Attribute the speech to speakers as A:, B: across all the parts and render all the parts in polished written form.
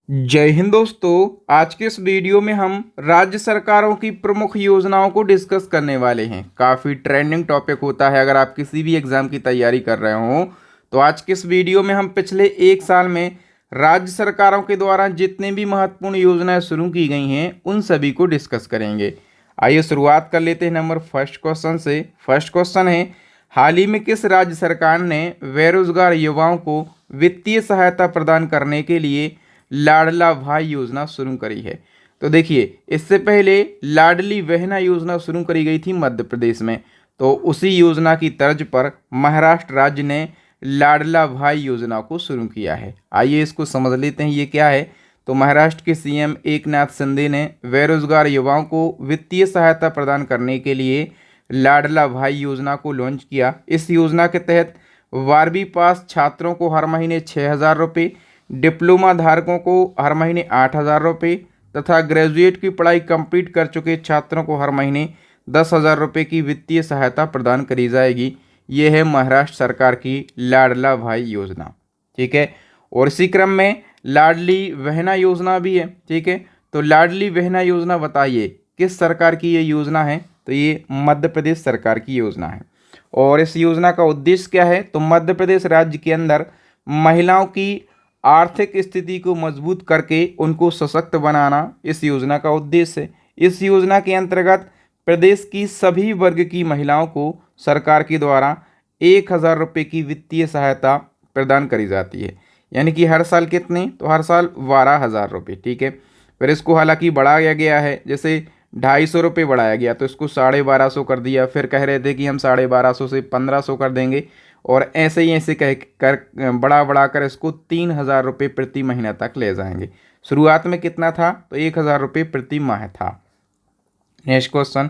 A: जय हिंद दोस्तों। आज के इस वीडियो में हम राज्य सरकारों की प्रमुख योजनाओं को डिस्कस करने वाले हैं। काफ़ी ट्रेंडिंग टॉपिक होता है अगर आप किसी भी एग्ज़ाम की तैयारी कर रहे हो। तो आज के इस वीडियो में हम पिछले एक साल में राज्य सरकारों के द्वारा जितने भी महत्वपूर्ण योजनाएं शुरू की गई हैं उन सभी को डिस्कस करेंगे। आइए शुरुआत कर लेते हैं नंबर फर्स्ट क्वेश्चन से। फर्स्ट क्वेश्चन है, हाल ही में किस राज्य सरकार ने बेरोजगार युवाओं को वित्तीय सहायता प्रदान करने के लिए लाडला भाई योजना शुरू करी है? तो देखिए, इससे पहले लाडली बहना योजना शुरू करी गई थी मध्य प्रदेश में। तो उसी योजना की तर्ज पर महाराष्ट्र राज्य ने लाडला भाई योजना को शुरू किया है। आइए इसको समझ लेते हैं ये क्या है। तो महाराष्ट्र के सीएम एकनाथ शिंदे ने बेरोजगार युवाओं को वित्तीय सहायता प्रदान करने के लिए लाडला भाई योजना को लॉन्च किया। इस योजना के तहत 12वीं पास छात्रों को हर महीने 6,000 रुपये, डिप्लोमा धारकों को हर महीने 8,000 रुपये तथा ग्रेजुएट की पढ़ाई कंप्लीट कर चुके छात्रों को हर महीने 10,000 रुपये की वित्तीय सहायता प्रदान करी जाएगी। ये है महाराष्ट्र सरकार की लाडला भाई योजना। ठीक है। और इसी क्रम में लाडली बहना योजना भी है। ठीक है। तो लाडली बहना योजना बताइए किस सरकार की ये योजना है? तो ये मध्य प्रदेश सरकार की योजना है। और इस योजना का उद्देश्य क्या है? तो मध्य प्रदेश राज्य के अंदर महिलाओं की आर्थिक स्थिति को मजबूत करके उनको सशक्त बनाना इस योजना का उद्देश्य है। इस योजना के अंतर्गत प्रदेश की सभी वर्ग की महिलाओं को सरकार के द्वारा 1,000 रुपये की वित्तीय सहायता प्रदान करी जाती है। यानी कि हर साल कितने? तो हर साल 12,000 रुपये। ठीक है। फिर इसको हालांकि बढ़ाया गया है, जैसे 250 रुपये बढ़ाया गया तो इसको 1250 कर दिया। फिर कह रहे थे कि हम 1250 से 1,500 कर देंगे, और ऐसे ही ऐसे कह कर बढ़ा कर इसको 3,000 रुपये प्रति महीना तक ले जाएंगे। शुरुआत में कितना था? तो 1,000 रुपये प्रति माह था। नेक्स्ट क्वेश्चन,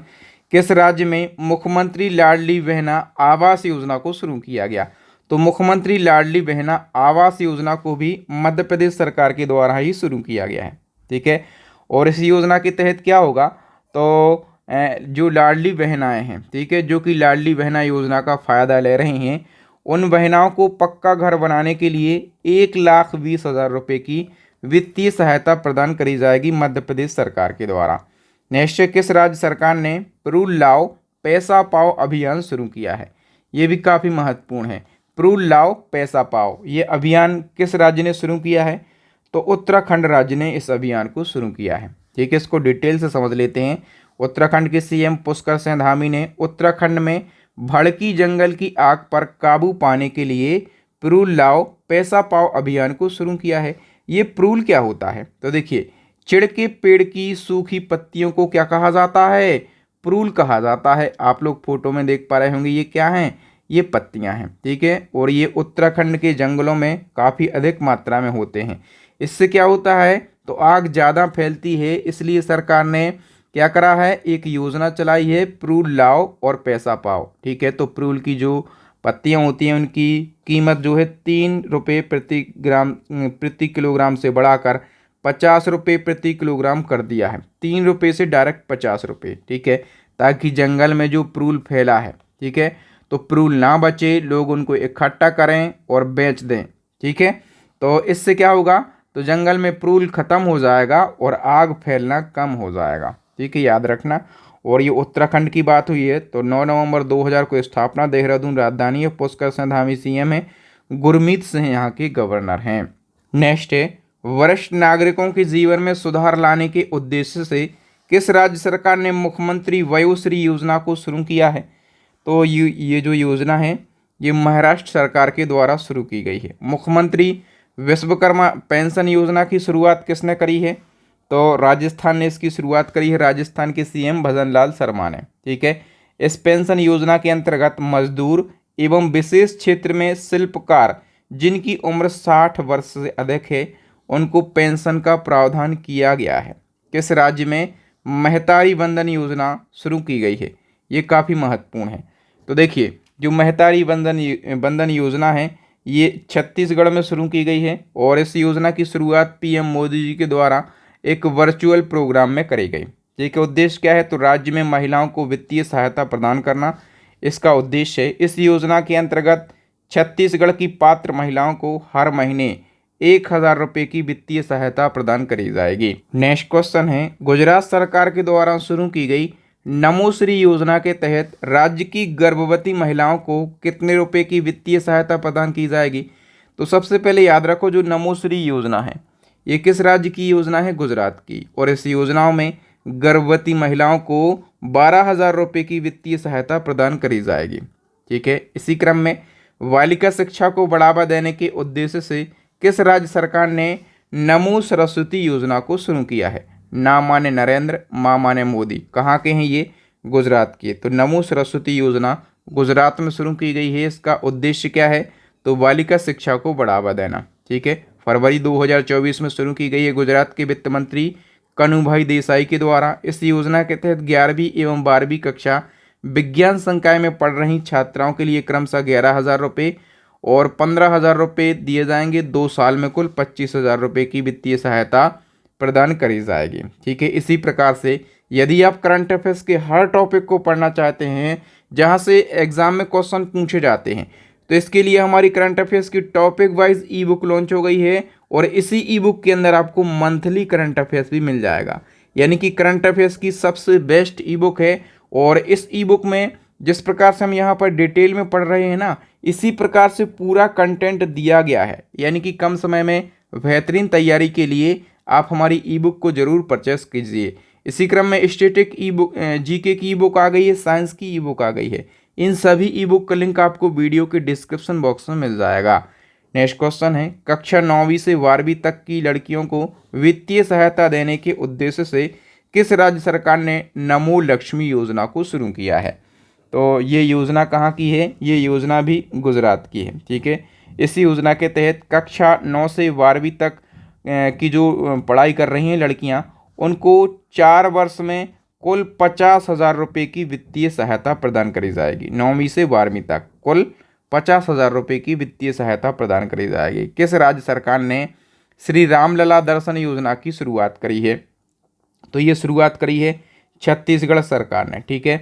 A: किस राज्य में मुख्यमंत्री लाडली बहना आवास योजना को शुरू किया गया? तो मुख्यमंत्री लाडली बहना आवास योजना को भी मध्य प्रदेश सरकार के द्वारा ही शुरू किया गया है। ठीक है। और इस योजना के तहत क्या होगा? तो जो लाडली बहनाएं हैं, ठीक है, जो कि लाडली बहना योजना का फ़ायदा ले रही हैं, उन बहनाओं को पक्का घर बनाने के लिए 1,20,000 रुपये की वित्तीय सहायता प्रदान करी जाएगी मध्य प्रदेश सरकार के द्वारा। नेक्स्ट, किस राज्य सरकार ने प्रूल लाओ पैसा पाओ अभियान शुरू किया है? ये भी काफ़ी महत्वपूर्ण है। प्रूल लाओ पैसा पाओ, ये अभियान किस राज्य ने शुरू किया है? तो उत्तराखंड राज्य ने इस अभियान को शुरू किया है। ठीक है। इसको डिटेल से समझ लेते हैं। उत्तराखंड के सीएम पुष्कर सिंह धामी ने उत्तराखंड में भड़की जंगल की आग पर काबू पाने के लिए प्रूल लाओ पैसा पाओ अभियान को शुरू किया है। ये प्रूल क्या होता है? तो देखिए, चिड़ के पेड़ की सूखी पत्तियों को क्या कहा जाता है? प्रूल कहा जाता है। आप लोग फोटो में देख पा रहे होंगे, ये क्या हैं? ये पत्तियां हैं। ठीक है। और ये उत्तराखंड के जंगलों में काफ़ी अधिक मात्रा में होते हैं। इससे क्या होता है? तो आग ज़्यादा फैलती है, इसलिए सरकार ने क्या करा है? एक योजना चलाई है, प्रूल लाओ और पैसा पाओ। ठीक है। तो प्रूल की जो पत्तियां होती हैं उनकी कीमत जो है 3 रुपये प्रति किलोग्राम से बढ़ाकर 50 रुपये प्रति किलोग्राम कर दिया है। 3 रुपये से डायरेक्ट 50 रुपये। ठीक है। ताकि जंगल में जो प्रूल फैला है, ठीक है, तो प्रूल ना बचे, लोग उनको इकट्ठा करें और बेच दें। ठीक है। तो इससे क्या होगा? तो जंगल में प्रूल खत्म हो जाएगा और आग फैलना कम हो जाएगा। ठीक है, याद रखना। और ये उत्तराखंड की बात हुई है। तो 9 नवंबर 2000 को स्थापना, देहरादून राजधानी है। पुष्कर सिंह धामी सीएम है, गुरमीत सिंह यहाँ के गवर्नर हैं। नेक्स्ट है, वरिष्ठ नागरिकों के जीवन में सुधार लाने के उद्देश्य से किस राज्य सरकार ने मुख्यमंत्री वयोश्री योजना को शुरू किया है? तो ये जो योजना है ये महाराष्ट्र सरकार के द्वारा शुरू की गई है। मुख्यमंत्री विश्वकर्मा पेंशन योजना की शुरुआत किसने करी है? तो राजस्थान ने इसकी शुरुआत करी है, राजस्थान के सीएम भजन लाल शर्मा ने। ठीक है। इस पेंशन योजना के अंतर्गत मजदूर एवं विशेष क्षेत्र में शिल्पकार जिनकी उम्र 60 वर्ष से अधिक है उनको पेंशन का प्रावधान किया गया है। किस राज्य में महतारी वंदन योजना शुरू की गई है? ये काफ़ी महत्वपूर्ण है। तो देखिए, जो महतारी वंदन योजना है ये छत्तीसगढ़ में शुरू की गई है। और इस योजना की शुरुआत पीएम मोदी जी के द्वारा एक वर्चुअल प्रोग्राम में करी गई। ठीक है। उद्देश्य क्या है? तो राज्य में महिलाओं को वित्तीय सहायता प्रदान करना इसका उद्देश्य है। इस योजना के अंतर्गत छत्तीसगढ़ की पात्र महिलाओं को हर महीने 1000 रुपये की वित्तीय सहायता प्रदान करी जाएगी। नेक्स्ट क्वेश्चन है, गुजरात सरकार के द्वारा शुरू की गई नमोश्री योजना के तहत राज्य की गर्भवती महिलाओं को कितने रुपए की वित्तीय सहायता प्रदान की जाएगी? तो सबसे पहले याद रखो, जो नमोश्री योजना है ये किस राज्य की योजना है? गुजरात की। और इस योजनाओं में गर्भवती महिलाओं को 12,000 रुपये की वित्तीय सहायता प्रदान करी जाएगी। ठीक है। इसी क्रम में बालिका शिक्षा को बढ़ावा देने के उद्देश्य से किस राज्य सरकार ने नमो सरस्वती योजना को शुरू किया है? ना माने नरेंद्र, माँ माने मोदी। कहाँ के हैं ये? गुजरात के। तो नमो सरस्वती योजना गुजरात में शुरू की गई है। इसका उद्देश्य क्या है? तो बालिका शिक्षा को बढ़ावा देना। ठीक है। फरवरी 2024 में शुरू की गई है गुजरात के वित्त मंत्री कनुभाई देसाई के द्वारा। इस योजना के तहत 11वीं एवं 12वीं कक्षा विज्ञान संकाय में पढ़ रही छात्राओं के लिए क्रमशः 11,000 रुपये और 15,000 रुपये दिए जाएंगे। 2 साल में कुल 25,000 रुपये की वित्तीय सहायता प्रदान करी जाएगी। ठीक है। इसी प्रकार से यदि आप करंट अफेयर्स के हर टॉपिक को पढ़ना चाहते हैं जहां से एग्जाम में क्वेश्चन पूछे जाते हैं, तो इसके लिए हमारी करंट अफेयर्स की टॉपिक वाइज ई बुक लॉन्च हो गई है और इसी ई बुक के अंदर आपको मंथली करंट अफेयर्स भी मिल जाएगा। यानी कि करंट अफेयर्स की सबसे बेस्ट ई बुक है। और इस ई बुक में जिस प्रकार से हम यहाँ पर डिटेल में पढ़ रहे हैं ना, इसी प्रकार से पूरा कंटेंट दिया गया है। यानी कि कम समय में बेहतरीन तैयारी के लिए आप हमारी ई बुक को जरूर परचेस कीजिए। इसी क्रम में स्टैटिक ई बुक, जीके की ई बुक आ गई है, साइंस की ई बुक आ गई है। इन सभी ई बुक का लिंक आपको वीडियो के डिस्क्रिप्शन बॉक्स में मिल जाएगा। नेक्स्ट क्वेश्चन है, कक्षा 9वीं से 12वीं तक की लड़कियों को वित्तीय सहायता देने के उद्देश्य से किस राज्य सरकार ने नमो लक्ष्मी योजना को शुरू किया है? तो ये योजना कहाँ की है? ये योजना भी गुजरात की है। ठीक है। इस योजना के तहत कक्षा 9 से 12वीं तक की जो पढ़ाई कर रही हैं लड़कियां, उनको 4 वर्ष में कुल 50,000 रुपये की वित्तीय सहायता प्रदान करी जाएगी। 9वीं से 12वीं तक कुल 50,000 रुपये की वित्तीय सहायता प्रदान करी जाएगी। किस राज्य सरकार ने श्री रामलला दर्शन योजना की शुरुआत करी है? तो ये शुरुआत करी है छत्तीसगढ़ सरकार ने। ठीक है।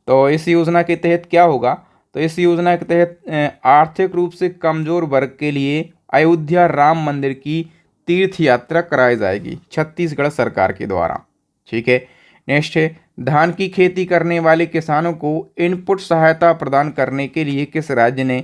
A: तो इस योजना के तहत क्या होगा? तो इस योजना के तहत आर्थिक रूप से कमजोर वर्ग के लिए अयोध्या राम मंदिर की तीर्थ यात्रा कराई जाएगी छत्तीसगढ़ सरकार के द्वारा। ठीक है। नेक्स्ट है, धान की खेती करने वाले किसानों को इनपुट सहायता प्रदान करने के लिए किस राज्य ने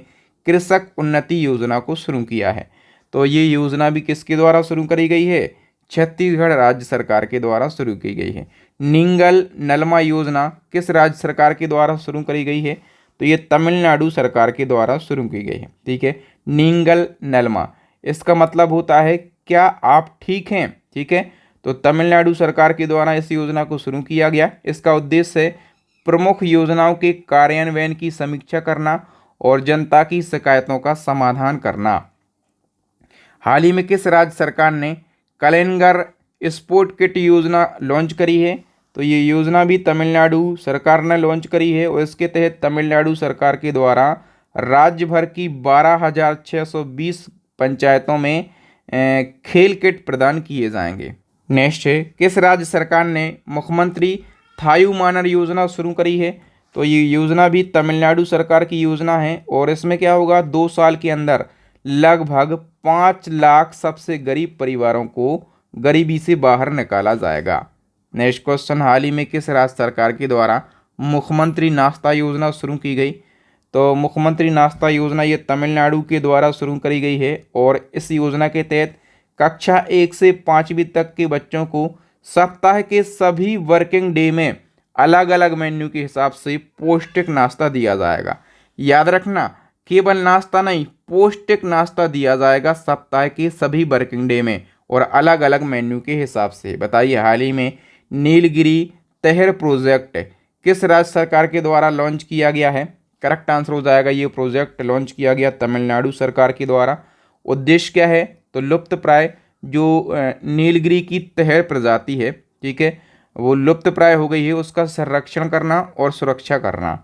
A: कृषक उन्नति योजना को शुरू किया है? तो ये योजना भी किसके द्वारा शुरू करी गई है? छत्तीसगढ़ राज्य सरकार के द्वारा शुरू की गई है। निंगल नलमा योजना किस राज्य सरकार के द्वारा शुरू करी गई है? तो ये तमिलनाडु सरकार के द्वारा शुरू की गई है। ठीक है। निंगल नलमा, इसका मतलब होता है क्या आप ठीक हैं? ठीक है। तो तमिलनाडु सरकार के द्वारा इस योजना को शुरू किया गया। इसका उद्देश्य है प्रमुख योजनाओं के कार्यान्वयन की समीक्षा करना और जनता की शिकायतों का समाधान करना। हाल ही में किस राज्य सरकार ने कलेंगर स्पोर्ट किट योजना लॉन्च करी है? तो ये योजना भी तमिलनाडु सरकार ने लॉन्च करी है और इसके तहत तमिलनाडु सरकार के द्वारा राज्य भर की 12,620 पंचायतों में खेल किट प्रदान किए जाएंगे। नेक्स्ट है, किस राज्य सरकार ने मुख्यमंत्री थायुमानर योजना शुरू करी है? तो ये योजना भी तमिलनाडु सरकार की योजना है और इसमें क्या होगा, 2 साल के अंदर लगभग 5 लाख सबसे गरीब परिवारों को गरीबी से बाहर निकाला जाएगा। नेक्स्ट क्वेश्चन, हाल ही में किस राज्य सरकार के द्वारा मुख्यमंत्री नाश्ता योजना शुरू की गई? तो मुख्यमंत्री नाश्ता योजना ये तमिलनाडु के द्वारा शुरू करी गई है और इस योजना के तहत कक्षा 1 से 5वीं तक के बच्चों को सप्ताह के सभी वर्किंग डे में अलग अलग मेन्यू के हिसाब से पौष्टिक नाश्ता दिया जाएगा। याद रखना, केवल नाश्ता नहीं, पौष्टिक नाश्ता दिया जाएगा सप्ताह के सभी वर्किंग डे में और अलग अलग मेन्यू के हिसाब से। बताइए, हाल ही में नीलगिरी तहर प्रोजेक्ट किस राज्य सरकार के द्वारा लॉन्च किया गया है? करेक्ट आंसर हो जाएगा, ये प्रोजेक्ट लॉन्च किया गया तमिलनाडु सरकार के द्वारा। उद्देश्य क्या है? तो लुप्त प्राय जो नीलगिरी की तहर प्रजाति है, ठीक है, वो लुप्त प्राय हो गई है, उसका संरक्षण करना और सुरक्षा करना।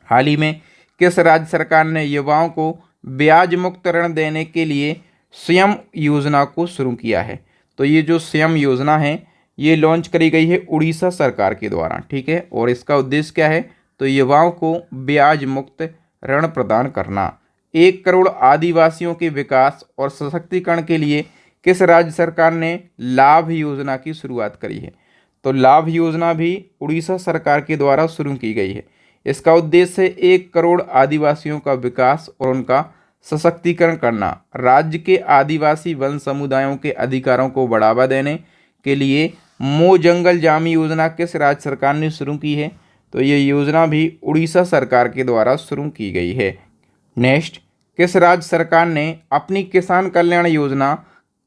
A: हाल ही में किस राज्य सरकार ने युवाओं को ब्याज मुक्त ऋण देने के लिए स्वयं योजना को शुरू किया है? तो ये जो स्वयं योजना है ये लॉन्च करी गई है उड़ीसा सरकार के द्वारा। ठीक है। और इसका उद्देश्य क्या है? तो युवाओं को ब्याज मुक्त ऋण प्रदान करना। 1 करोड़ आदिवासियों के विकास और सशक्तिकरण के लिए किस राज्य सरकार ने लाभ योजना की शुरुआत करी है? तो लाभ योजना भी उड़ीसा सरकार के द्वारा शुरू की गई है। इसका उद्देश्य है 1 करोड़ आदिवासियों का विकास और उनका सशक्तिकरण करना। राज्य के आदिवासी वन समुदायों के अधिकारों को बढ़ावा देने के लिए मो जंगल जामी योजना किस राज्य सरकार ने शुरू की है? तो ये योजना भी उड़ीसा सरकार के द्वारा शुरू की गई है। नेक्स्ट, किस राज्य सरकार ने अपनी किसान कल्याण योजना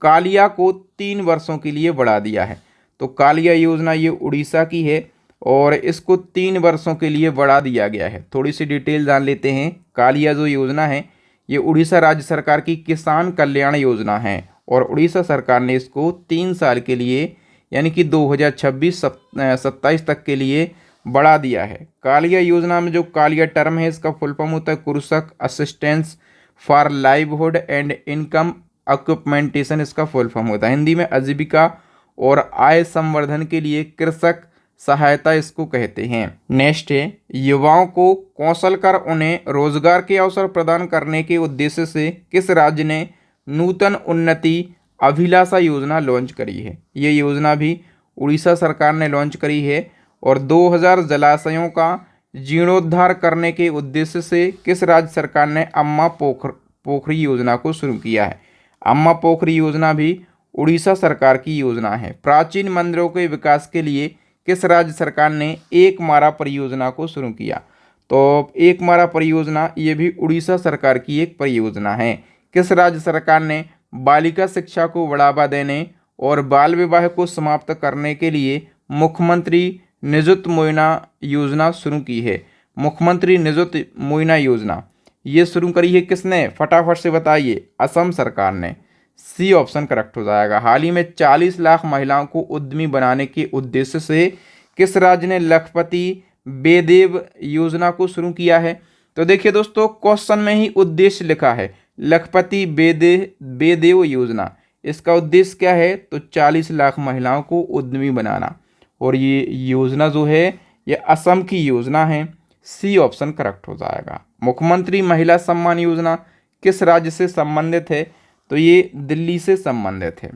A: कालिया को 3 वर्षों के लिए बढ़ा दिया है? तो कालिया योजना ये उड़ीसा की है और इसको 3 वर्षों के लिए बढ़ा दिया गया है। थोड़ी सी डिटेल जान लेते हैं। कालिया जो योजना है ये उड़ीसा राज्य सरकार की किसान कल्याण योजना है और उड़ीसा सरकार ने इसको 3 साल के लिए यानी कि 2026-27 तक के लिए बढ़ा दिया है। कालिया योजना में जो कालिया टर्म है इसका फुल फॉर्म होता है Krushak assistance for livelihood and income augmentation, इसका फुल फॉर्म होता है। हिंदी में आजीविका और आय संवर्धन के लिए कृषक सहायता इसको कहते हैं। नेक्स्ट है, युवाओं को कौशल कर उन्हें रोजगार के अवसर प्रदान करने के उद्देश्य से किस राज्य ने नूतन उन्नति अभिलाषा योजना लॉन्च करी है? ये योजना भी उड़ीसा सरकार ने लॉन्च करी है और 2000 जलाशयों का जीर्णोद्धार करने के उद्देश्य से किस राज्य सरकार ने अम्मा पोखरी योजना को शुरू किया है? अम्मा पोखरी योजना भी उड़ीसा सरकार की योजना है। प्राचीन मंदिरों के विकास के लिए किस राज्य सरकार ने एक मारा परियोजना को शुरू किया? तो एक मारा परियोजना ये भी उड़ीसा सरकार की एक परियोजना है। किस राज्य सरकार ने बालिका शिक्षा को बढ़ावा देने और बाल विवाह को समाप्त करने के लिए मुख्यमंत्री निजुत मोइना योजना शुरू की है? मुख्यमंत्री निजुत मोइना योजना ये शुरू करी है किसने? फटाफट से बताइए। असम सरकार ने। सी ऑप्शन करेक्ट हो जाएगा। हाल ही में 40 लाख महिलाओं को उद्यमी बनाने के उद्देश्य से किस राज्य ने लखपति बेदेव योजना को शुरू किया है? तो देखिए दोस्तों, क्वेश्चन में ही उद्देश्य लिखा है लखपति बेदेव योजना। इसका उद्देश्य क्या है? तो 40 लाख महिलाओं को उद्यमी बनाना और ये योजना जो है ये असम की योजना है। सी ऑप्शन करेक्ट हो जाएगा। मुख्यमंत्री महिला सम्मान योजना किस राज्य से संबंधित है? तो ये दिल्ली से संबंधित है।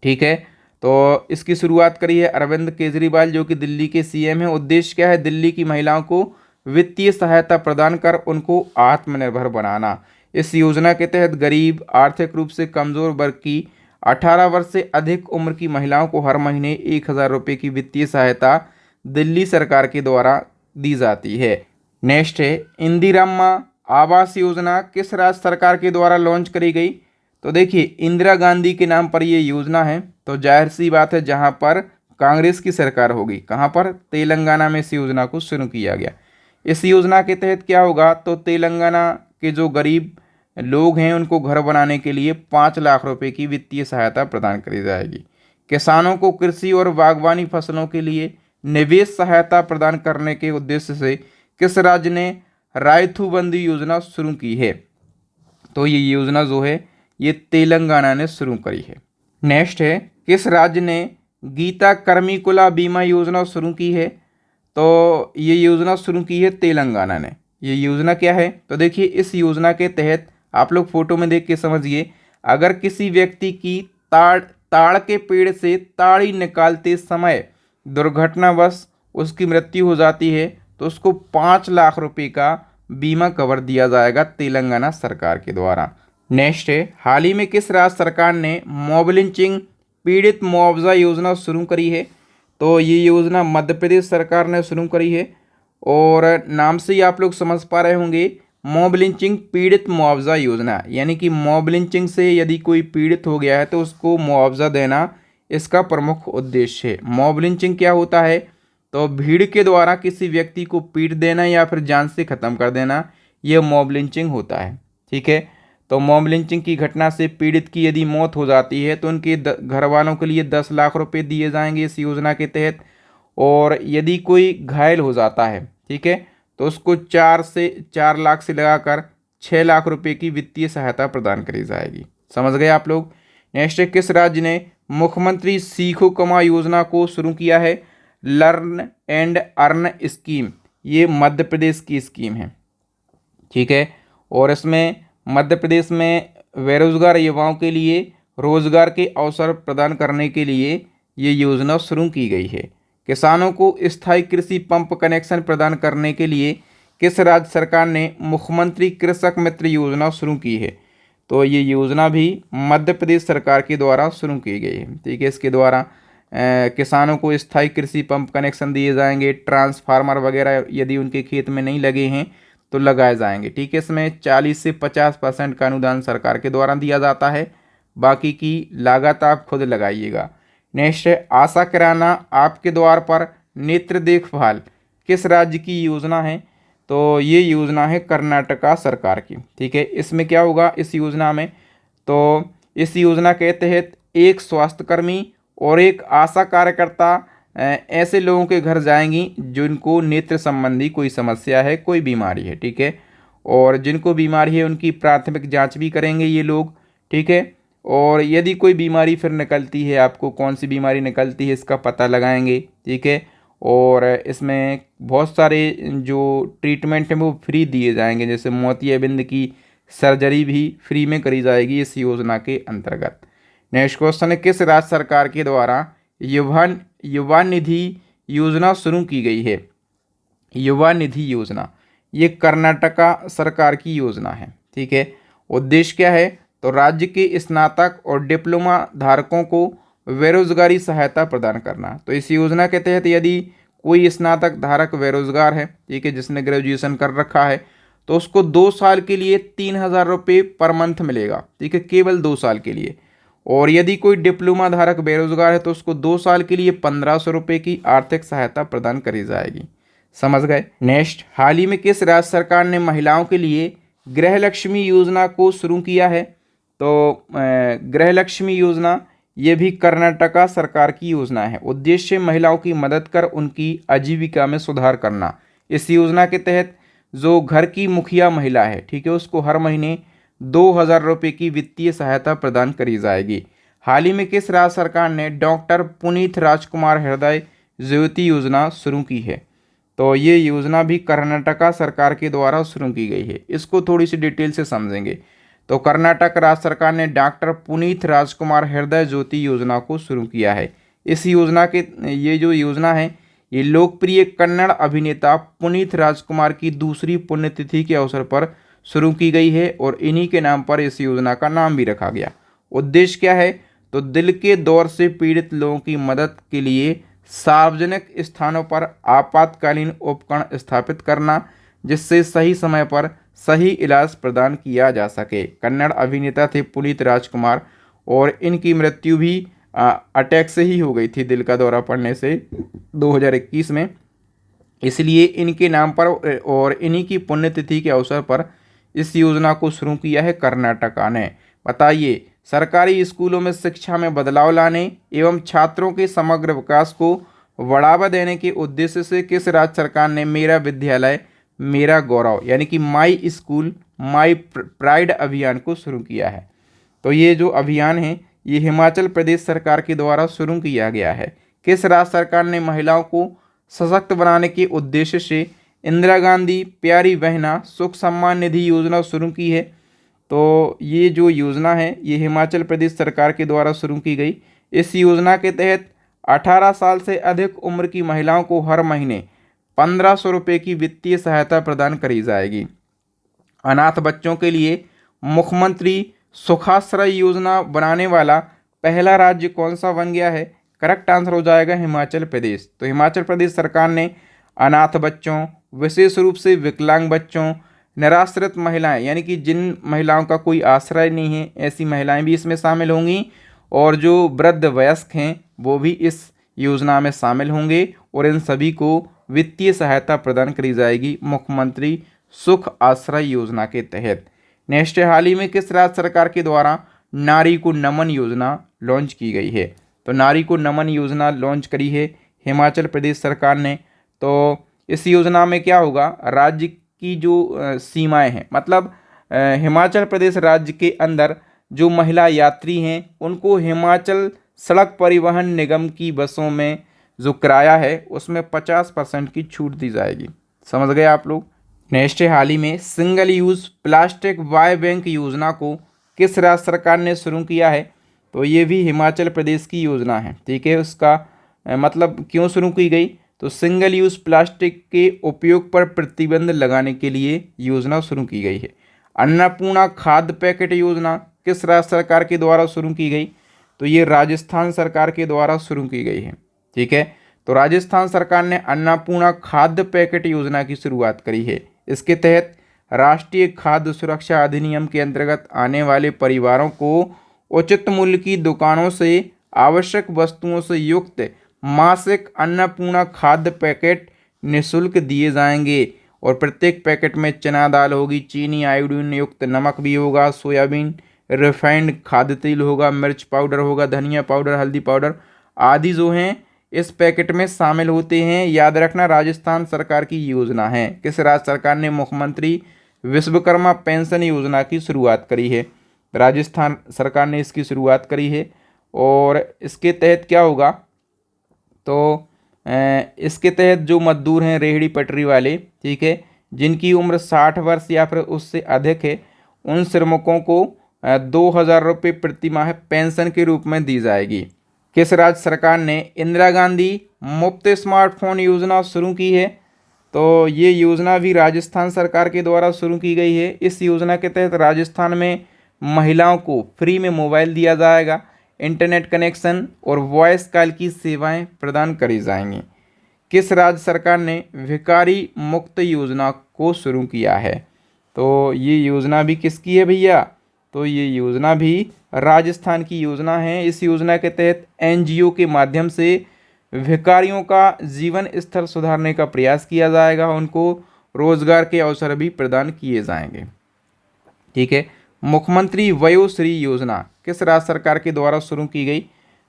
A: ठीक है, तो इसकी शुरुआत करी है अरविंद केजरीवाल जो कि दिल्ली के सीएम हैं। उद्देश्य क्या है? दिल्ली की महिलाओं को वित्तीय सहायता प्रदान कर उनको आत्मनिर्भर बनाना। इस योजना के तहत गरीब, आर्थिक रूप से कमजोर वर्ग की 18 वर्ष से अधिक उम्र की महिलाओं को हर महीने 1000 रुपये की वित्तीय सहायता दिल्ली सरकार के द्वारा दी जाती है। नेक्स्ट है, इंदिराम्मा आवास योजना किस राज्य सरकार के द्वारा लॉन्च करी गई? तो देखिए, इंदिरा गांधी के नाम पर ये योजना है, तो जाहिर सी बात है जहां पर कांग्रेस की सरकार होगी। कहां पर? तेलंगाना में इस योजना को शुरू किया गया। इस योजना के तहत क्या होगा? तो तेलंगाना के जो गरीब लोग हैं उनको घर बनाने के लिए 5 लाख रुपए की वित्तीय सहायता प्रदान करी जाएगी। किसानों को कृषि और बागवानी फसलों के लिए निवेश सहायता प्रदान करने के उद्देश्य से किस राज्य ने रायथू बंदी योजना शुरू की है? तो ये योजना जो है ये तेलंगाना ने शुरू करी है। नेक्स्ट है, किस राज्य ने गीता कर्मिकुला बीमा योजना शुरू की है? तो ये योजना शुरू की है तेलंगाना ने। ये योजना क्या है? तो देखिए, इस योजना के तहत आप लोग फोटो में देख के समझिए, अगर किसी व्यक्ति की ताड़ के पेड़ से ताड़ी निकालते समय दुर्घटनावश उसकी मृत्यु हो जाती है तो उसको 5 लाख रुपए का बीमा कवर दिया जाएगा तेलंगाना सरकार के द्वारा। नेक्स्ट है, हाल ही में किस राज्य सरकार ने मॉब लिंचिंग पीड़ित मुआवजा योजना शुरू करी है? तो ये योजना मध्य प्रदेश सरकार ने शुरू करी है और नाम से ही आप लोग समझ पा रहे होंगे, मॉब लिंचिंग पीड़ित मुआवजा योजना, यानी कि मॉब लिंचिंग से यदि कोई पीड़ित हो गया है तो उसको मुआवजा देना इसका प्रमुख उद्देश्य है। मॉब लिंचिंग क्या होता है? तो भीड़ के द्वारा किसी व्यक्ति को पीट देना या फिर जान से ख़त्म कर देना, यह मॉब लिंचिंग होता है। ठीक है, तो मॉब लिंचिंग की घटना से पीड़ित की यदि मौत हो जाती है तो उनके घर वालों के लिए 10 लाख रुपए दिए जाएंगे इस योजना के तहत, और यदि कोई घायल हो जाता है, ठीक है, तो उसको 4 लाख से लगाकर 6 लाख रुपए की वित्तीय सहायता प्रदान करी जाएगी। समझ गए आप लोग। नेक्स्ट, किस राज्य ने मुख्यमंत्री सीखो कमा योजना को शुरू किया है? लर्न एंड अर्न स्कीम, ये मध्य प्रदेश की स्कीम है। ठीक है, और इसमें मध्य प्रदेश में बेरोजगार युवाओं के लिए रोजगार के अवसर प्रदान करने के लिए ये योजना शुरू की गई है। किसानों को स्थायी कृषि पंप कनेक्शन प्रदान करने के लिए किस राज्य सरकार ने मुख्यमंत्री कृषक मित्र योजना शुरू की है? तो ये योजना भी मध्य प्रदेश सरकार के द्वारा शुरू की गई है। ठीक है, इसके द्वारा किसानों को स्थायी कृषि पंप कनेक्शन दिए जाएंगे। ट्रांसफार्मर वगैरह यदि उनके खेत में नहीं लगे हैं तो लगाए जाएंगे। ठीक है, इसमें 40 से 50% का अनुदान सरकार के द्वारा दिया जाता है, बाकी की लागत आप खुद लगाइएगा। नेक्स्ट है आशा किराना आपके द्वार पर नेत्र देखभाल किस राज्य की योजना है? तो ये योजना है कर्नाटका सरकार की। ठीक है, इसमें क्या होगा इस योजना में? तो इस योजना के तहत एक स्वास्थ्यकर्मी और एक आशा कार्यकर्ता ऐसे लोगों के घर जाएंगी जिनको नेत्र संबंधी कोई समस्या है, कोई बीमारी है। ठीक है, और जिनको बीमारी है उनकी प्राथमिक जांच भी करेंगे ये लोग। ठीक है, और यदि कोई बीमारी फिर निकलती है, आपको कौन सी बीमारी निकलती है इसका पता लगाएंगे। ठीक है, और इसमें बहुत सारे जो ट्रीटमेंट हैं वो फ्री दिए जाएंगे, जैसे मोतियाबिंद की सर्जरी भी फ्री में करी जाएगी इस योजना के अंतर्गत। नेक्स्ट क्वेश्चन है किस राज्य सरकार के द्वारा युवा निधि योजना शुरू की गई है? युवा निधि योजना ये कर्नाटका सरकार की योजना है। ठीक है, उद्देश्य क्या है? तो राज्य के स्नातक और डिप्लोमा धारकों को बेरोजगारी सहायता प्रदान करना। तो इस योजना के तहत यदि कोई स्नातक धारक बेरोजगार है, ठीक है, जिसने ग्रेजुएशन कर रखा है, तो उसको 2 साल के लिए 3,000 रुपये पर मंथ मिलेगा। ठीक है, केवल 2 साल के लिए। और यदि कोई डिप्लोमा धारक बेरोजगार है तो उसको 2 साल के लिए 1,500 रुपये की आर्थिक सहायता प्रदान करी जाएगी। समझ गए? नेक्स्ट, हाल ही में किस राज्य सरकार ने महिलाओं के लिए गृहलक्ष्मी योजना को शुरू किया है? तो गृहलक्ष्मी योजना ये भी कर्नाटका सरकार की योजना है। उद्देश्य महिलाओं की मदद कर उनकी आजीविका में सुधार करना। इस योजना के तहत जो घर की मुखिया महिला है, ठीक है, उसको हर महीने 2,000 रुपये की वित्तीय सहायता प्रदान करी जाएगी। हाल ही में किस राज्य सरकार ने डॉक्टर पुनीत राजकुमार हृदय ज्योति योजना शुरू की है? तो ये योजना भी कर्नाटका सरकार के द्वारा शुरू की गई है। इसको थोड़ी सी डिटेल से समझेंगे। तो कर्नाटक राज्य सरकार ने डॉक्टर पुनीत राजकुमार हृदय ज्योति योजना को शुरू किया है। इस योजना के ये जो योजना है ये लोकप्रिय कन्नड़ अभिनेता पुनीत राजकुमार की दूसरी पुण्यतिथि के अवसर पर शुरू की गई है और इन्हीं के नाम पर इस योजना का नाम भी रखा गया। उद्देश्य क्या है? तो दिल के दौर से पीड़ित लोगों की मदद के लिए सार्वजनिक स्थानों पर आपातकालीन उपकरण स्थापित करना, जिससे सही समय पर सही इलाज प्रदान किया जा सके। कन्नड़ अभिनेता थे पुनीत राजकुमार और इनकी मृत्यु भी अटैक से ही हो गई थी, दिल का दौरा पड़ने से 2021 में। इसलिए इनके नाम पर और इन्हीं की पुण्यतिथि के अवसर पर इस योजना को शुरू किया है कर्नाटका ने। बताइए, सरकारी स्कूलों में शिक्षा में बदलाव लाने एवं छात्रों के समग्र विकास को बढ़ावा देने के उद्देश्य से किस राज्य सरकार ने मेरा विद्यालय मेरा गौरव यानी कि माई स्कूल माई प्राइड अभियान को शुरू किया है? तो ये जो अभियान है ये हिमाचल प्रदेश सरकार के द्वारा शुरू किया गया है। किस राज्य सरकार ने महिलाओं को सशक्त बनाने के उद्देश्य से इंदिरा गांधी प्यारी बहना सुख सम्मान निधि योजना शुरू की है? तो ये जो योजना है ये हिमाचल प्रदेश सरकार के द्वारा शुरू की गई। इस योजना के तहत 18 साल से अधिक उम्र की महिलाओं को हर महीने 1,500 रुपये की वित्तीय सहायता प्रदान करी जाएगी। अनाथ बच्चों के लिए मुख्यमंत्री सुखाश्रय योजना बनाने वाला पहला राज्य कौन सा बन गया है? करेक्ट आंसर हो जाएगा हिमाचल प्रदेश। तो हिमाचल प्रदेश सरकार ने अनाथ बच्चों, विशेष रूप से विकलांग बच्चों, निराश्रित महिलाएं यानी कि जिन महिलाओं का कोई आश्रय नहीं है ऐसी महिलाएं भी इसमें शामिल होंगी, और जो वृद्ध वयस्क हैं वो भी इस योजना में शामिल होंगे और इन सभी को वित्तीय सहायता प्रदान करी जाएगी मुख्यमंत्री सुख आश्रय योजना के तहत। नेक्स्ट, हाल ही में किस राज्य सरकार के द्वारा नारी को नमन योजना लॉन्च की गई है? तो नारी को नमन योजना लॉन्च करी है हिमाचल प्रदेश सरकार ने। तो इस योजना में क्या होगा, राज्य की जो सीमाएं हैं, मतलब हिमाचल प्रदेश राज्य के अंदर जो महिला यात्री हैं उनको हिमाचल सड़क परिवहन निगम की बसों में जो किराया है उसमें 50% की छूट दी जाएगी। समझ गए आप लोग? नेक्स्ट है, हाल ही में सिंगल यूज प्लास्टिक वाई बैंक योजना को किस राज्य सरकार ने शुरू किया है? तो ये भी हिमाचल प्रदेश की योजना है। ठीक है, उसका मतलब क्यों शुरू की गई? तो सिंगल यूज प्लास्टिक के उपयोग पर प्रतिबंध लगाने के लिए योजना शुरू की गई है। अन्नपूर्णा खाद्य पैकेट योजना किस राज्य सरकार के द्वारा शुरू की गई? तो ये राजस्थान सरकार के द्वारा शुरू की गई है। ठीक है, तो राजस्थान सरकार ने अन्नपूर्णा खाद्य पैकेट योजना की शुरुआत करी है। इसके तहत राष्ट्रीय खाद्य सुरक्षा अधिनियम के अंतर्गत आने वाले परिवारों को उचित मूल्य की दुकानों से आवश्यक वस्तुओं से युक्त मासिक अन्नपूर्णा खाद्य पैकेट निःशुल्क दिए जाएंगे और प्रत्येक पैकेट में चना दाल होगी, चीनी आयोडीन युक्त नमक भी होगा, सोयाबीन रिफाइंड खाद्य तेल होगा, मिर्च पाउडर होगा, धनिया पाउडर, हल्दी पाउडर आदि जो हैं इस पैकेट में शामिल होते हैं। याद रखना, राजस्थान सरकार की योजना है। किस राज्य सरकार ने मुख्यमंत्री विश्वकर्मा पेंशन योजना की शुरुआत करी है? राजस्थान सरकार ने इसकी शुरुआत करी है। और इसके तहत क्या होगा? तो इसके तहत जो मजदूर हैं रेहड़ी पटरी वाले, ठीक है, जिनकी उम्र 60 वर्ष या फिर उससे अधिक है, उन श्रमिकों को 2,000 रुपये प्रति माह पेंशन के रूप में दी जाएगी। किस राज्य सरकार ने इंदिरा गांधी मुफ्त स्मार्टफोन योजना शुरू की है? तो ये योजना भी राजस्थान सरकार के द्वारा शुरू की गई है। इस योजना के तहत राजस्थान में महिलाओं को फ्री में मोबाइल दिया जाएगा, इंटरनेट कनेक्शन और वॉइस कॉल की सेवाएं प्रदान करी जाएंगी। किस राज्य सरकार ने भिखारी मुक्त योजना को शुरू किया है? तो ये योजना भी किसकी है भैया? तो ये योजना भी राजस्थान की योजना है। इस योजना के तहत एनजीओ के माध्यम से भिखारियों का जीवन स्तर सुधारने का प्रयास किया जाएगा, उनको रोजगार के अवसर भी प्रदान किए जाएंगे। ठीक है, मुख्यमंत्री वयोश्री योजना किस राज्य सरकार के द्वारा शुरू की गई?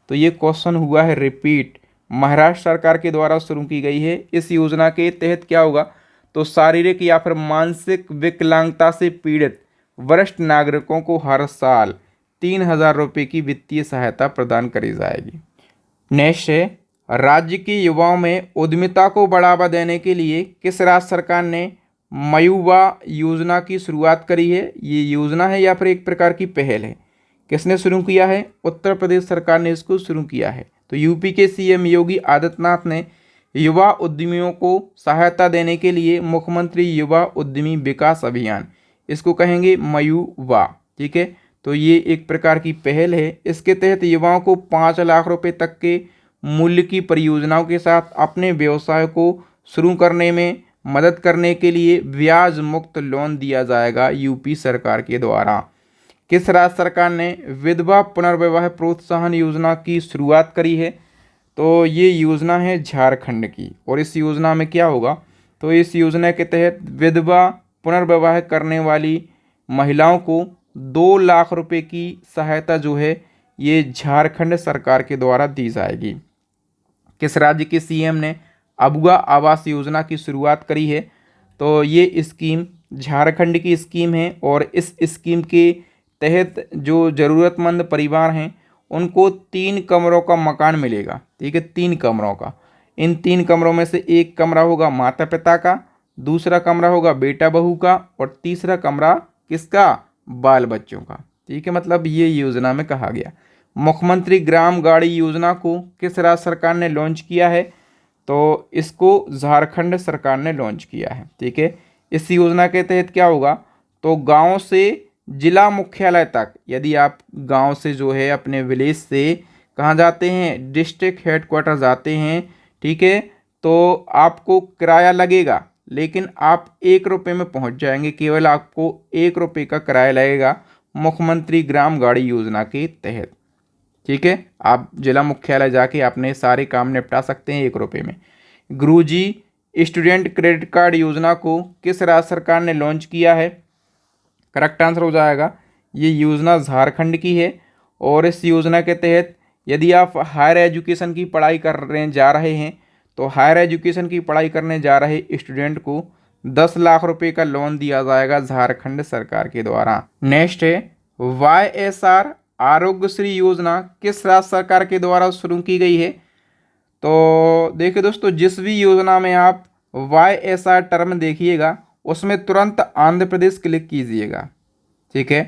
A: तो ये क्वेश्चन हुआ है रिपीट। महाराष्ट्र सरकार के द्वारा शुरू की गई है। इस योजना के तहत क्या होगा? तो शारीरिक या फिर मानसिक विकलांगता से पीड़ित वरिष्ठ नागरिकों को हर साल 3,000 रुपये की वित्तीय सहायता प्रदान करी जाएगी। नेक्स्ट है, राज्य के युवाओं में उद्यमिता को बढ़ावा देने के लिए किस राज्य सरकार ने मयुवा योजना की शुरुआत करी है? ये योजना है या फिर एक प्रकार की पहल है? किसने शुरू किया है? उत्तर प्रदेश सरकार ने इसको शुरू किया है। तो यूपी के सीएम योगी आदित्यनाथ ने युवा उद्यमियों को सहायता देने के लिए मुख्यमंत्री युवा उद्यमी विकास अभियान, इसको कहेंगे मयुवा। ठीक है, तो ये एक प्रकार की पहल है। इसके तहत युवाओं को 5 लाख रुपए तक के मूल्य की परियोजनाओं के साथ अपने व्यवसाय को शुरू करने में मदद करने के लिए ब्याज मुक्त लोन दिया जाएगा यूपी सरकार के द्वारा। किस राज्य सरकार ने विधवा पुनर्विवाह प्रोत्साहन योजना की शुरुआत करी है? तो ये योजना है झारखंड की। और इस योजना में क्या होगा? तो इस योजना के तहत विधवा पुनर्विवाह करने वाली महिलाओं को 2 लाख रुपए की सहायता जो है ये झारखंड सरकार के द्वारा दी जाएगी। किस राज्य के सीएम ने अबुआ आवास योजना की शुरुआत करी है? तो ये स्कीम झारखंड की स्कीम है और इस स्कीम के तहत जो ज़रूरतमंद परिवार हैं उनको 3 कमरों का मकान मिलेगा। ठीक है, 3 कमरों का। इन 3 कमरों में से एक कमरा होगा माता पिता का, दूसरा कमरा होगा बेटा बहू का और तीसरा कमरा किसका? बाल बच्चों का। ठीक है, मतलब ये योजना में कहा गया। मुख्यमंत्री ग्राम गाड़ी योजना को किस राज्य सरकार ने लॉन्च किया है? तो इसको झारखंड सरकार ने लॉन्च किया है। ठीक है, इस योजना के तहत क्या होगा? तो गांव से जिला मुख्यालय तक, यदि आप गांव से जो है अपने विलेज से कहाँ जाते हैं, डिस्ट्रिक्ट हेडक्वार्टर जाते हैं, ठीक है, तो आपको किराया लगेगा, लेकिन आप 1 रुपये में पहुंच जाएंगे। केवल आपको 1 रुपये का किराया लगेगा मुख्यमंत्री ग्राम गाड़ी योजना के तहत। ठीक है, आप जिला मुख्यालय जाके अपने सारे काम निपटा सकते हैं 1 रुपये में। गुरुजी स्टूडेंट क्रेडिट कार्ड योजना को किस राज्य सरकार ने लॉन्च किया है? करेक्ट आंसर हो जाएगा, ये योजना झारखंड की है। और इस योजना के तहत यदि आप हायर एजुकेशन की पढ़ाई करने जा रहे हैं तो हायर एजुकेशन की पढ़ाई करने जा रहे स्टूडेंट को 10 लाख रुपए का लोन दिया जाएगा झारखंड सरकार के द्वारा। नेक्स्ट है, YSR आरोग्यश्री योजना किस राज्य सरकार के द्वारा शुरू की गई है? तो देखिए दोस्तों, जिस भी योजना में आप YSR टर्म देखिएगा उसमें तुरंत आंध्र प्रदेश क्लिक कीजिएगा। ठीक है,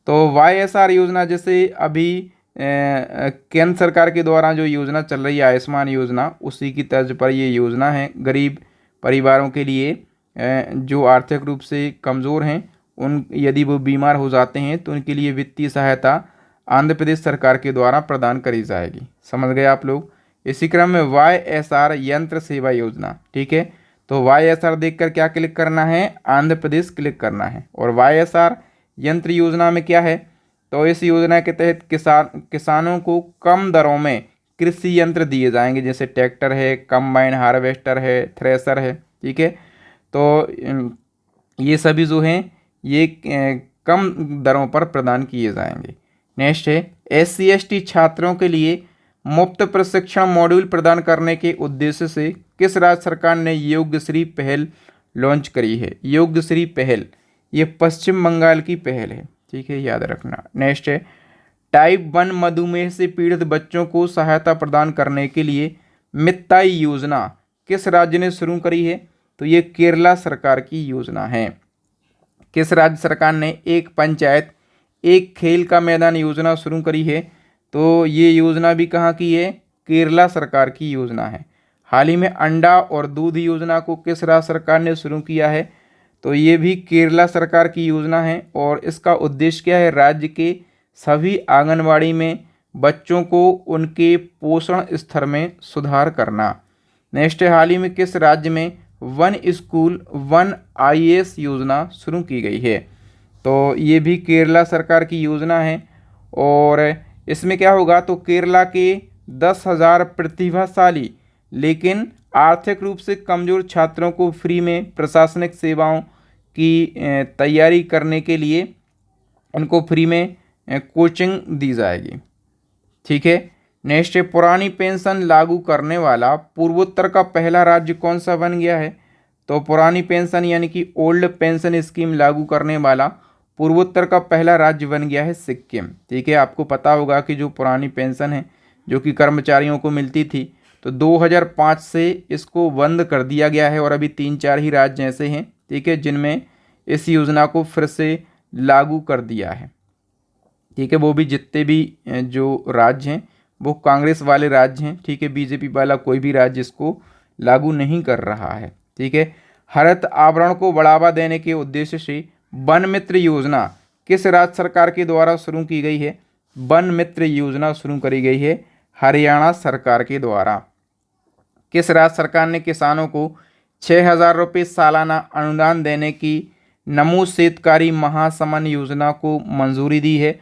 A: तो YSR योजना जैसे अभी केंद्र सरकार के द्वारा जो योजना चल रही है आयुष्मान योजना, उसी की तर्ज पर ये योजना है। गरीब परिवारों के लिए जो आर्थिक रूप से कमज़ोर हैं, उन यदि वो बीमार हो जाते हैं तो उनके लिए वित्तीय सहायता आंध्र प्रदेश सरकार के द्वारा प्रदान करी जाएगी। समझ गए आप लोग। इसी क्रम में YSR यंत्र सेवा योजना। ठीक है, तो YSR देखकर क्या क्लिक करना है, आंध्र प्रदेश क्लिक करना है। और YSR यंत्र योजना में क्या है, तो इस योजना के तहत किसानों को कम दरों में कृषि यंत्र दिए जाएंगे, जैसे ट्रैक्टर है, कंबाइन हार्वेस्टर है, थ्रेसर है। ठीक है, तो ये सभी जो हैं ये कम दरों पर प्रदान किए जाएंगे। नेक्स्ट है SC/ST छात्रों के लिए मुफ्त प्रशिक्षण मॉड्यूल प्रदान करने के उद्देश्य से किस राज्य सरकार ने योग्यश्री पहल लॉन्च करी है। योग्यश्री पहल ये पश्चिम बंगाल की पहल है। ठीक है, याद रखना। नेक्स्ट है टाइप 1 मधुमेह से पीड़ित बच्चों को सहायता प्रदान करने के लिए मिताई योजना किस राज्य ने शुरू करी है, तो ये केरला सरकार की योजना है। किस राज्य सरकार ने एक पंचायत एक खेल का मैदान योजना शुरू करी है, तो ये योजना भी कहाँ की है, केरला सरकार की योजना है। हाल ही में अंडा और दूध योजना को किस राज्य सरकार ने शुरू किया है, तो ये भी केरला सरकार की योजना है। और इसका उद्देश्य क्या है, राज्य के सभी आंगनवाड़ी में बच्चों को उनके पोषण स्तर में सुधार करना। नेक्स्ट है हाल ही में किस राज्य में 1 स्कूल 1 IAS योजना शुरू की गई है, तो ये भी केरला सरकार की योजना है। और इसमें क्या होगा, तो केरला के 10,000 प्रतिभाशाली लेकिन आर्थिक रूप से कमज़ोर छात्रों को फ्री में प्रशासनिक सेवाओं की तैयारी करने के लिए उनको फ्री में कोचिंग दी जाएगी। ठीक है, नेक्स्ट है पुरानी पेंशन लागू करने वाला पूर्वोत्तर का पहला राज्य कौन सा बन गया है, तो पुरानी पेंशन यानी कि ओल्ड पेंशन स्कीम लागू करने वाला पूर्वोत्तर का पहला राज्य बन गया है सिक्किम। ठीक है, आपको पता होगा कि जो पुरानी पेंशन है जो कि कर्मचारियों को मिलती थी, तो 2005 से इसको बंद कर दिया गया है और अभी 3-4 ही राज्य ऐसे हैं, ठीक है, जिनमें इस योजना को फिर से लागू कर दिया है। ठीक है, वो भी जितने भी जो राज्य हैं वो कांग्रेस वाले राज्य हैं। ठीक है, बीजेपी वाला कोई भी राज्य इसको लागू नहीं कर रहा है। ठीक है, हरित आवरण को बढ़ावा देने के उद्देश्य से वन मित्र योजना किस राज्य सरकार के द्वारा शुरू की गई है, वन मित्र योजना शुरू करी गई है हरियाणा सरकार के द्वारा। किस राज्य सरकार ने किसानों को 6,000 रुपये सालाना अनुदान देने की नमो शेतकारी महासमन योजना को मंजूरी दी है,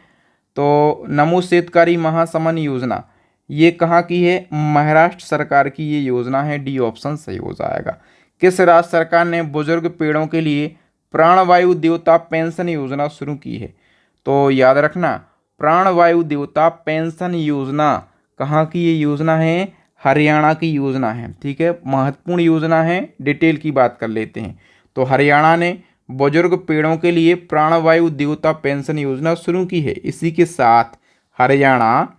A: तो नमो शेतकारी महासमन योजना ये कहाँ की है, महाराष्ट्र सरकार की ये योजना है। डी ऑप्शन सही हो जाएगा। किस राज्य सरकार ने बुजुर्ग पेड़ों के लिए प्राणवायु देवता पेंशन योजना शुरू की है, तो याद रखना प्राणवायु देवता पेंशन योजना कहाँ की ये योजना है, हरियाणा की योजना है। ठीक है, महत्वपूर्ण योजना है, डिटेल की बात कर लेते हैं। तो हरियाणा ने बुजुर्ग पेड़ों के लिए प्राणवायु देवता पेंशन योजना शुरू की है। इसी के साथ हरियाणा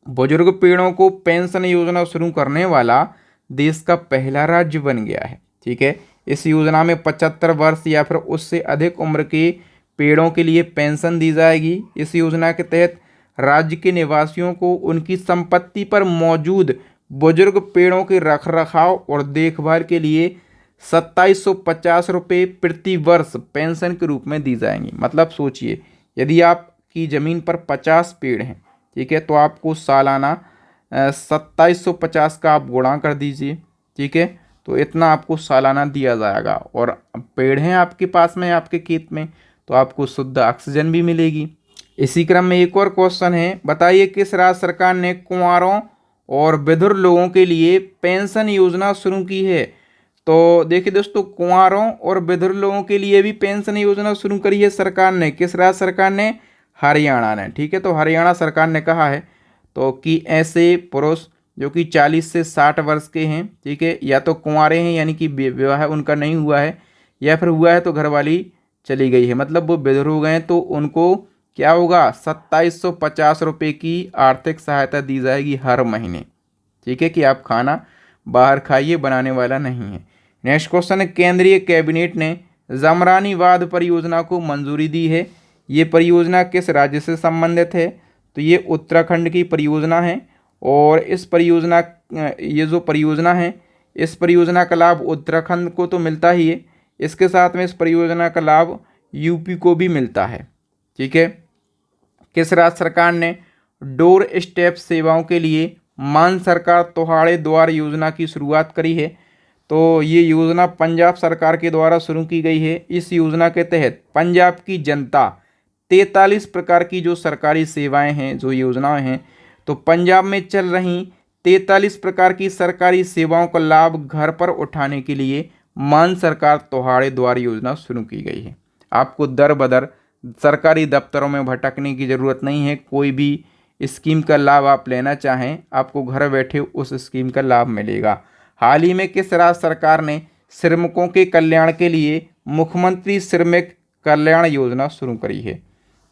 A: बुजुर्ग पेड़ों को पेंशन योजना शुरू करने वाला देश का पहला राज्य बन गया है। ठीक है, इस योजना में 75 वर्ष या फिर उससे अधिक उम्र के पेड़ों के लिए पेंशन दी जाएगी। इस योजना के तहत राज्य के निवासियों को उनकी संपत्ति पर मौजूद बुजुर्ग पेड़ों के रखरखाव और देखभाल के लिए 2750 रुपये प्रति वर्ष पेंशन के रूप में दी जाएंगी। मतलब सोचिए, यदि आपकी ज़मीन पर 50 पेड़ हैं, ठीक है, तो आपको सालाना 2750 का आप गुणा कर दीजिए। ठीक है, तो इतना आपको सालाना दिया जाएगा। और पेड़ हैं आपके पास में, आपके खेत में, तो आपको शुद्ध ऑक्सीजन भी मिलेगी। इसी क्रम में एक और क्वेश्चन है, बताइए किस राज्य सरकार ने कुंवारों और विधुर लोगों के लिए पेंशन योजना शुरू की है। तो देखिए दोस्तों, कुंवारों और विधुर लोगों के लिए भी पेंशन योजना शुरू करी है सरकार ने। किस राज्य सरकार ने, हरियाणा ने। ठीक है, तो हरियाणा सरकार ने कहा है तो कि ऐसे पुरुष जो कि 40 से 60 वर्ष के हैं, ठीक है, या तो कुंवारे हैं यानी कि विवाह उनका नहीं हुआ है, या फिर हुआ है तो घरवाली चली गई है, मतलब वो विधुर हो गए हैं, तो उनको क्या होगा, 2750 रुपये की आर्थिक सहायता दी जाएगी हर महीने। ठीक है, कि आप खाना बाहर खाइए, बनाने वाला नहीं है। नेक्स्ट क्वेश्चन है, केंद्रीय कैबिनेट ने जमरानीवाद परियोजना को मंजूरी दी है। ये परियोजना किस राज्य से संबंधित है? तो ये उत्तराखंड की परियोजना है। और इस परियोजना ये जो परियोजना है, इस परियोजना का लाभ उत्तराखंड को तो मिलता ही है, इसके साथ में इस परियोजना का लाभ यूपी को भी मिलता है। ठीक है। किस राज्य सरकार ने डोर स्टेप सेवाओं के लिए मान सरकार तोहाड़े द्वार योजना की शुरुआत करी है? तो ये योजना पंजाब सरकार के द्वारा शुरू की गई है। इस योजना के तहत पंजाब की जनता 43 प्रकार की जो सरकारी सेवाएं हैं, जो योजनाएं हैं, तो पंजाब में चल रही 43 प्रकार की सरकारी सेवाओं का लाभ घर पर उठाने के लिए मान सरकार तोहाड़े द्वार योजना शुरू की गई है। आपको दर बदर सरकारी दफ्तरों में भटकने की ज़रूरत नहीं है। कोई भी स्कीम का लाभ आप लेना चाहें, आपको घर बैठे उस स्कीम का लाभ मिलेगा। हाल ही में किस राज्य सरकार ने श्रमिकों के कल्याण के लिए मुख्यमंत्री श्रमिक कल्याण योजना शुरू करी है?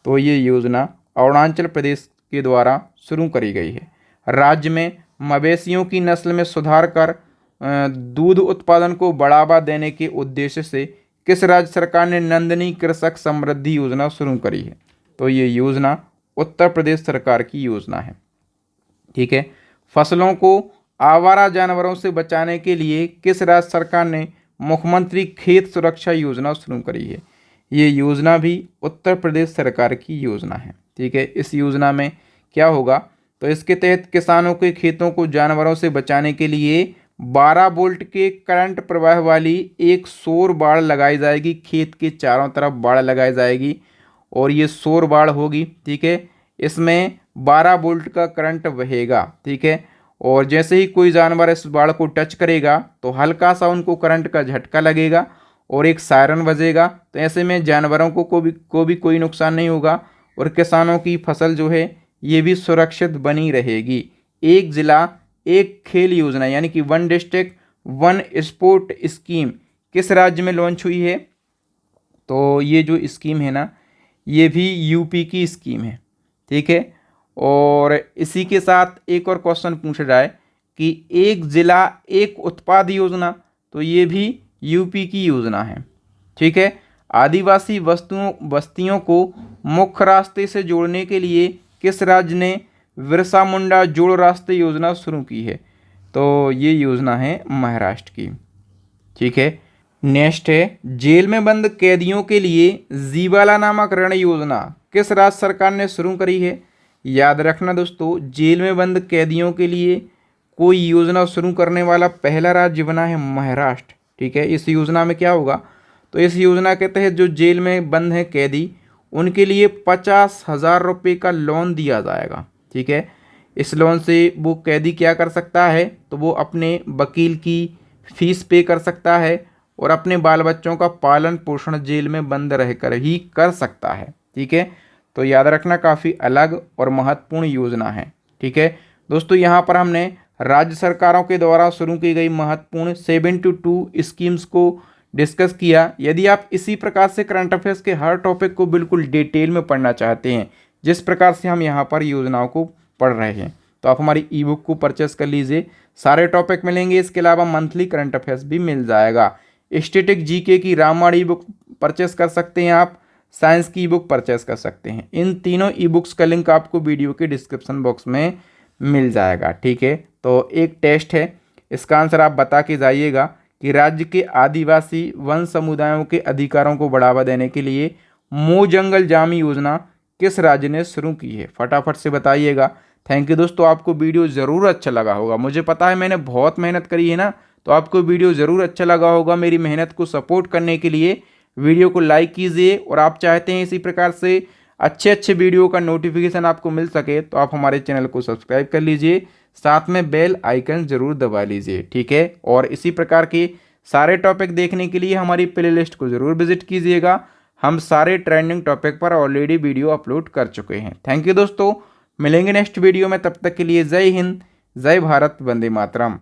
A: तो ये योजना अरुणाचल प्रदेश के द्वारा शुरू करी गई है। राज्य में मवेशियों की नस्ल में सुधार कर दूध उत्पादन को बढ़ावा देने के उद्देश्य से किस राज्य सरकार ने नंदनी कृषक समृद्धि योजना शुरू करी है? तो ये योजना उत्तर प्रदेश सरकार की योजना है। ठीक है। फसलों को आवारा जानवरों से बचाने के लिए किस राज्य सरकार ने मुख्यमंत्री खेत सुरक्षा योजना शुरू करी है? ये योजना भी उत्तर प्रदेश सरकार की योजना है। ठीक है। इस योजना में क्या होगा? तो इसके तहत किसानों के खेतों को जानवरों से बचाने के लिए 12 वोल्ट के करंट प्रवाह वाली एक सौर बाड़ लगाई जाएगी। खेत के चारों तरफ बाड़ लगाई जाएगी और ये सौर बाड़ होगी। ठीक है। इसमें 12 वोल्ट का करंट बहेगा। ठीक है। और जैसे ही कोई जानवर इस बाड़ को टच करेगा तो हल्का सा उनको करंट का झटका लगेगा और एक सायरन बजेगा। तो ऐसे में जानवरों को भी कोई नुकसान नहीं होगा और किसानों की फसल जो है ये भी सुरक्षित बनी रहेगी। एक जिला एक खेल योजना यानी कि one district one sport scheme किस राज्य में लॉन्च हुई है? तो ये जो स्कीम है ना, ये भी यूपी की स्कीम है। ठीक है। और इसी के साथ एक और क्वेश्चन पूछा जाए कि एक जिला एक उत्पाद योजना, तो ये भी यूपी की योजना है। ठीक है। आदिवासी बस्तियों को मुख्य रास्ते से जोड़ने के लिए किस राज्य ने बिरसा मुंडा जोड़ रास्ते योजना शुरू की है? तो ये योजना है महाराष्ट्र की। ठीक है। नेक्स्ट है, जेल में बंद कैदियों के लिए जीवाला नामक ऋण योजना किस राज्य सरकार ने शुरू करी है? याद रखना दोस्तों, जेल में बंद कैदियों के लिए कोई योजना शुरू करने वाला पहला राज्य बना है महाराष्ट्र। ठीक है। इस योजना में क्या होगा? तो इस योजना के तहत जो जेल में बंद हैं कैदी, उनके लिए 50,000 रुपये का लोन दिया जाएगा। ठीक है। इस लोन से वो कैदी क्या कर सकता है? तो वो अपने वकील की फीस पे कर सकता है और अपने बाल बच्चों का पालन पोषण जेल में बंद रहकर ही कर सकता है। ठीक है। तो याद रखना, काफ़ी अलग और महत्वपूर्ण योजना है। ठीक है दोस्तों, यहाँ पर हमने राज्य सरकारों के द्वारा शुरू की गई महत्वपूर्ण 72 स्कीम्स को डिस्कस किया। यदि आप इसी प्रकार से करंट अफेयर्स के हर टॉपिक को बिल्कुल डिटेल में पढ़ना चाहते हैं, जिस प्रकार से हम यहाँ पर योजनाओं को पढ़ रहे हैं, तो आप हमारी ई बुक को परचेस कर लीजिए। सारे टॉपिक मिलेंगे। इसके अलावा मंथली करंट अफेयर्स भी मिल जाएगा। स्टैटिक जीके की रामायण ई बुक परचेस कर सकते हैं आप, साइंस की ई बुक परचेस कर सकते हैं। इन तीनों ई बुक्स का लिंक आपको वीडियो के डिस्क्रिप्शन बॉक्स में मिल जाएगा। ठीक है। तो एक टेस्ट है, इसका आंसर आप बता के जाइएगा कि राज्य के आदिवासी वन समुदायों के अधिकारों को बढ़ावा देने के लिए मो जंगल जामी योजना किस राज्य ने शुरू की है? फटाफट से बताइएगा। थैंक यू दोस्तों, आपको वीडियो ज़रूर अच्छा लगा होगा। मुझे पता है मैंने बहुत मेहनत करी है ना, तो आपको वीडियो ज़रूर अच्छा लगा होगा। मेरी मेहनत को सपोर्ट करने के लिए वीडियो को लाइक कीजिए और आप चाहते हैं इसी प्रकार से अच्छे अच्छे वीडियो का नोटिफिकेशन आपको मिल सके तो आप हमारे चैनल को सब्सक्राइब कर लीजिए, साथ में बेल आइकन ज़रूर दबा लीजिए। ठीक है। और इसी प्रकार के सारे टॉपिक देखने के लिए हमारी प्लेलिस्ट को ज़रूर विजिट कीजिएगा। हम सारे ट्रेंडिंग टॉपिक पर ऑलरेडी वीडियो अपलोड कर चुके हैं। थैंक यू दोस्तों, मिलेंगे नेक्स्ट वीडियो में। तब तक के लिए जय हिंद, जय भारत, वंदे मातरम।